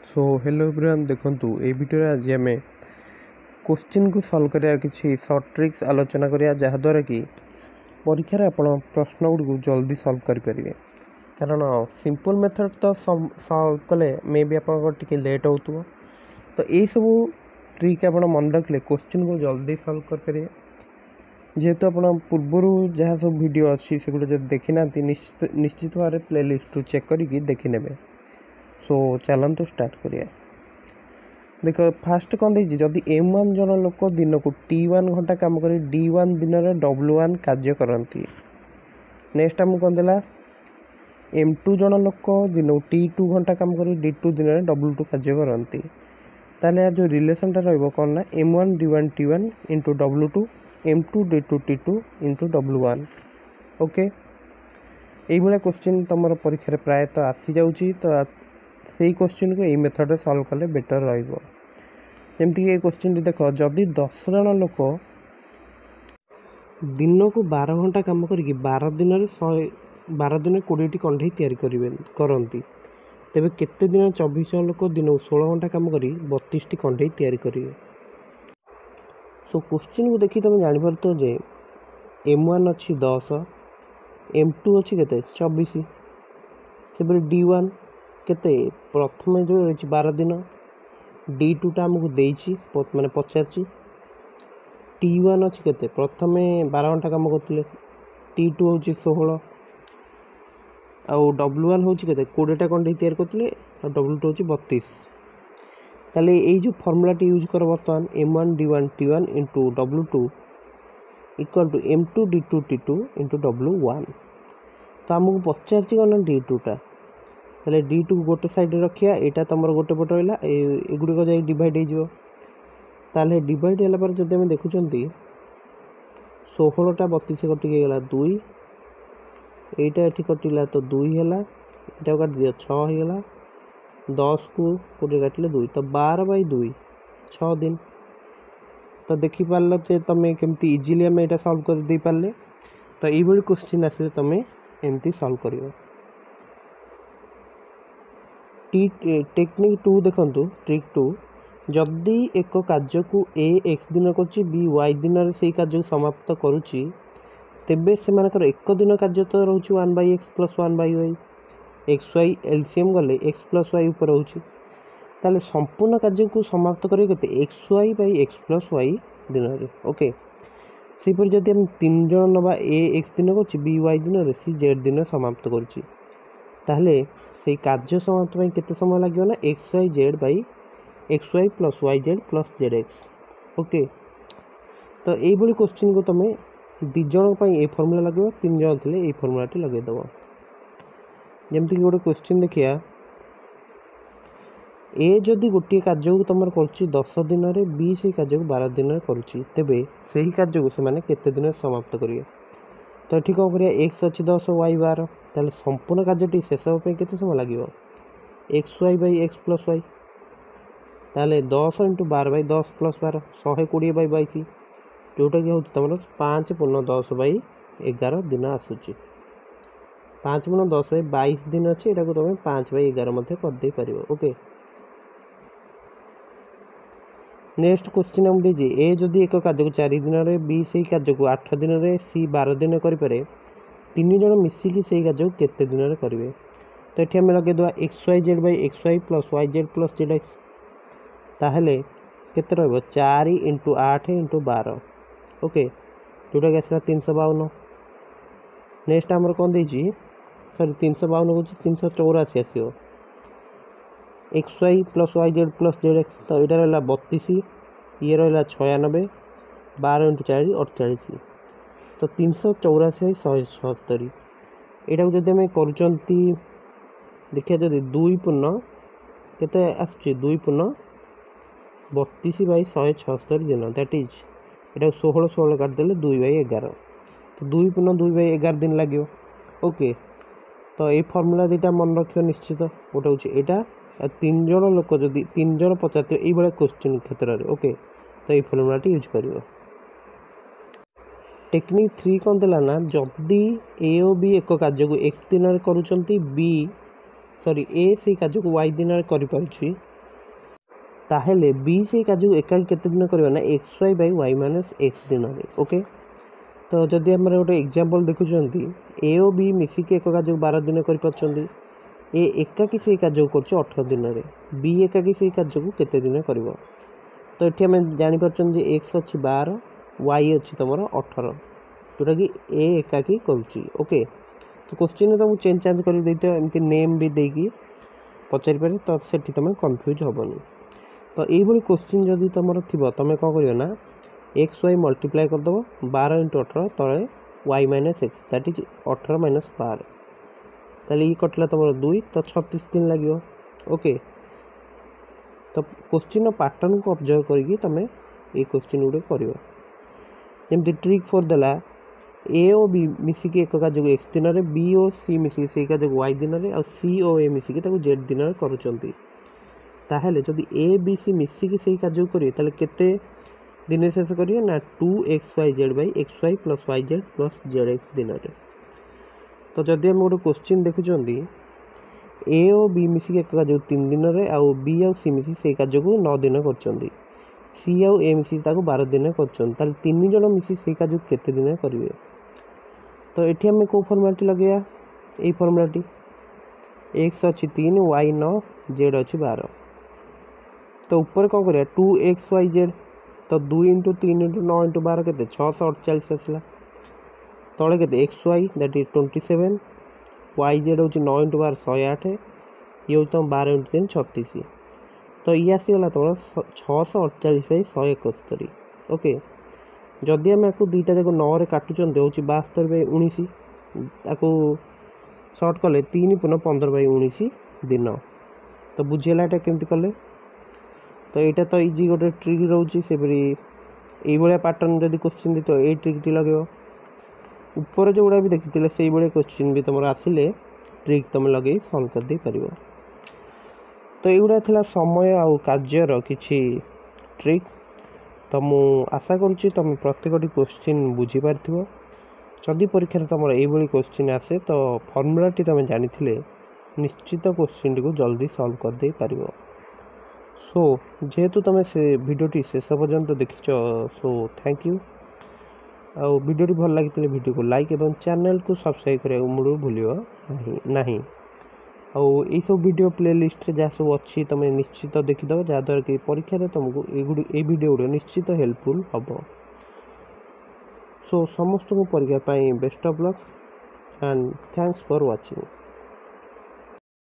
So hello everyone देखंतु ए video आज आम क्वेश्चन को सॉल्व करिया किसी शॉर्ट ट्रिक्स आलोचना करिया जहाद्वारा कि परीक्षा आप प्रश्न गुड़ जल्दी सॉल्व करेंगे कारण सिंपल मेथड तो सॉल्व कले मे बी आप लेट हो तो यही सब ट्रिक आप मन रखिले क्वेश्चन को जल्दी सॉल्व करेंगे जेहेतु आप पूर्वर जहाँ सब वीडियो अच्छी से जब देखी ना निश्चित भाव में प्लेलिस्ट चेक करके देखी ने। सो चलतु स्टार्ट करिए। देख फास्ट कौन देखिए जदि M1 जन लोक दिन को T1 घंटा काम कर D1 दिन में W1 कार्य करती। नेक्स्ट आम कौन देला M2 जन लोक दिन को T2 घंटा काम कर D2 दिन में W2 कार्य करती। ताले यार जो रिलेशनटा रहा ना M1 D1 T1 into W2 M2 D2 T2 into W1 okay. ये क्वेश्चन तुम परीक्षा प्रायतः आसी जाऊँगी तो से क्वेश्चन को यही मेथड सॉल्व कले बेटर रमती ये क्वेश्चन देख जदि 10 जन लोक दिन को 12 घंटा काम करके 12 दिन 12 दिन 20 कंढे करती तेरे केते दिन 24 जन लोक दिन को 16 घंटा काम कर 32 कंढे करेंगे। सो क्वेश्चन को देखिए तुम जापर तो जे M1 अच्छी 10 M2 अच्छी के 24 से D1 केते प्रथम जो रही 12 दिन D2 टा आमको देची माने पचार T1 अच्छी केते प्रथम 12 घंटा काम करते T2 हूँ 16 आउ W1 हूँ के 20टा कंडे तैयार करते W2 हूँ 32। ताले ये जो फर्मूलाटी यूज कर बर्तमान M1 D1 T1 into W2 equal to M2 D2 T2 into W1 तो आमको पचार कौन D2 टा ताले D2 को गोटे साइड रखिया यहाँ तुम गोटे पट रहा एगुड़िक जा डिवाइड हो डिवाइड है जब आम देखुं 16टा 32 कटिगला 2 यहीटा ये कटिला तो 2 है यहाँ काट दियो 6 होगा 10 को गोटे काटिले 2 तो 12/2 6 दिन तो देखिपार जे तुम केमती इजिली आम यहाँ सल्व कर दे पारे तो ये क्वेश्चन आसे तुम एमती सल्व कर। टेक्निक 2 देखंतु ट्रिक 2 जदि एक कार्य को A x दिन कर B y दिन से कार्य समाप्त करुच्ची तेबे से एक दिन कार्य तो रोच 1/x + 1/y x y LCM गले x + y ऊपर रोचे ताले संपूर्ण कार्य को समाप्त करेंगे xy/x + y दिन में ओके। सेपरि जदि हम 3 जन नवा A x दिन कर B y दिन C z दिन समाप्त करुच्ची ताहले से कार्य समाप्त केते समय लगे ना xy/xy + yz + zx ओके। तो ये क्वेश्चन को तुम 2 जन ये फर्मूला लगे 3 जन थे ये फर्मूलाटी लगेदेव जमती कि गोटे क्वेश्चन देखिया ए जदि गोटे कार्य को तुम कर 10 दिन में बी से कार्य को 12 दिन में करुच्ची तेबे से ही कार्य को से केते दिन समाप्त करेंगे तो ये कौन करिया x अच्छी 10 y 12 ताले संपूर्ण कार्यटी शेष होगा केते समय लगे xy/x + y ताले 10 × 12/10 + 12 120/22 जोटा कि हूँ तुम 5 × 10/11 दिन आसूची 5 × 10/22 दिन अच्छे यहाँ तुम 5/11 करदे पार ओके। नेक्स्ट क्वेश्चन हम दीजिए ए जदि एक कार्य को 4 दिन में बी से कार्य को 8 दिन में सी 12 दिन में करें 3 जन मिसिकी से कार्य को केते दिन में करेंगे तो ये आम लगेदा xyz/xy + yz + zx ताहले केते रहिबो 4 × 8 × 12 ओके जोटा कि आसला 352। नेक्स्ट आमर कौन देछि सॉरी 352 को 384 आसो xy + yz + zx तो यहाँ रहा 32 ये रहा 96 12 × 4 48 तो 384/176 यहाँ जब आम कर देखिए जदि 2 पूर्ण केते आसुची 2 पूर्ण 32/176 दिन दैट इज यहाँ 16 काटिदेले 2/11 तो 2 पूर्ण 2/11 दिन लगे ओके। तो ये फर्मूला दुटा मन रख निश्चित गोटे हूँ यहाँ 3 जन लोक जदि 3 जन पचार ये क्वेश्चन क्षेत्र में ओके तो ये फर्मूलाटी यूज कर। टेक्निक 3 कौन देला ना जदि ए और बी एक कार्य को x दिन में करुँच बी सॉरी ए से कार्य को y दिन में करें ताहेले बी से कार्य एकाकी केते दिन करबा ना x y by y minus x दिन रे ओके। तो जदि आम गोटे एग्जांपल देखुंत ए और बी मिसिकी एक कार्य 12 दिन कर ए एकाकी से कार्य कर 18 दिन रे बी एकाकी से कार्य को केते दिन कर। तो ये आम जापर एक्स अच्छी 12 वाई अच्छी तुम 18 जोटा कि ए एकाकी करुच्ची ओके। तो क्वेश्चन तुमको चेंज चांज कर एमती नेम भी देकी पचारि पारे तो सेठी तुम कन्फ्यूज हेनी। तो ये क्वेश्चन जदि तुम थी तुम कौन कर ना एक्स वाई मल्टीप्लाई करदेव 12 × 18 तले y minus x that is 18 - 12 ताले ये कटला तुम 2 तो 36 दिन लगे ओके। तो क्वेश्चन पैटर्न को ऑब्जर्व करके तुम ये क्वेश्चन गुड़े करमती ट्रिक फॉर देला ए और बी मिसिकी एक कार्य एक्स दिन में बी और सी मिसिकी से कार्य वाई दिन में आ सी और ए मिसिकी जेड दिन में करुँच ताहले जदि ए बी सी मिसिकी से कार्य करेंगे ताले केते दिन शेष करेंगे ना 2xyz by x y plus y z plus z x दिन में। तो जदि आम गोटे क्वेश्चन देखुं ए और बी मिसिकी एक कार्य 3 दिन में आउ बी आउ सी मिसिकी से कार्य को 9 दिन कर सी आउ ए मिसिकी 12 दिन कर 3 जन मिसिकी से कार्य केते दिन करेंगे। तो ये आम कौ फर्मुलाटी लगे यही फर्मुलाटी एक्स अच्छी 3 वाई 9 जेड अच्छी 12। तो ऊपर कौन करिया 2xyz तो 2 × 3 × 9 × 12 के 648 आसला तले के x y that is 27 y z हूँ 9 × 12 108 ये हूँ तुम 12 × 3 36। तो ये आसीगला तुम 648/171 ओके। जदि आम आपको दुईटा जाक 9 काटुंट हूँ 72/19 आपको सर्ट कले 3 × 15/19 दिन। तो बुझीगला यहाँ केमती कले। तो यहाँ तो इजी गोटे ट्रिक रोचे से ये पैटर्न जब क्वेश्चन दी तो ये ट्रिकटी लगे ऊपर जो गुड़ा भी देखी से भाई क्वेश्चन भी तुम आसिले ट्रिक तुम लगे सल्व कर दे पार। तो युवा था समय आ कार्यर किसी ट्रिक। तो मु आशा करुँच तुम प्रत्येक क्वेश्चन बुझीपार जदि परीक्षा तुम ये क्वेश्चन आसे तो फर्मुलाटी तुम जानी निश्चित क्वेश्चन टी को जल्दी सल्व कर दे पार। सो जेहेतु तुम से भिडटी शेष पर्यंत देखिच सो थैंक यू। आ भिडटी भल लगी भिडियो को लाइक और चैनल को सब्सक्राइब करने मुझे भूलियो नहीं। आई सब वीडियो प्लेलिस्ट जहाँ सब अच्छी तुम निश्चित देखीद जहाँद्वारा कि परीक्षा तुमको ये वीडियो गुड़ निश्चित हेल्पफुल हम। सो समस्त को परीक्षा best of luck and thanks for watching.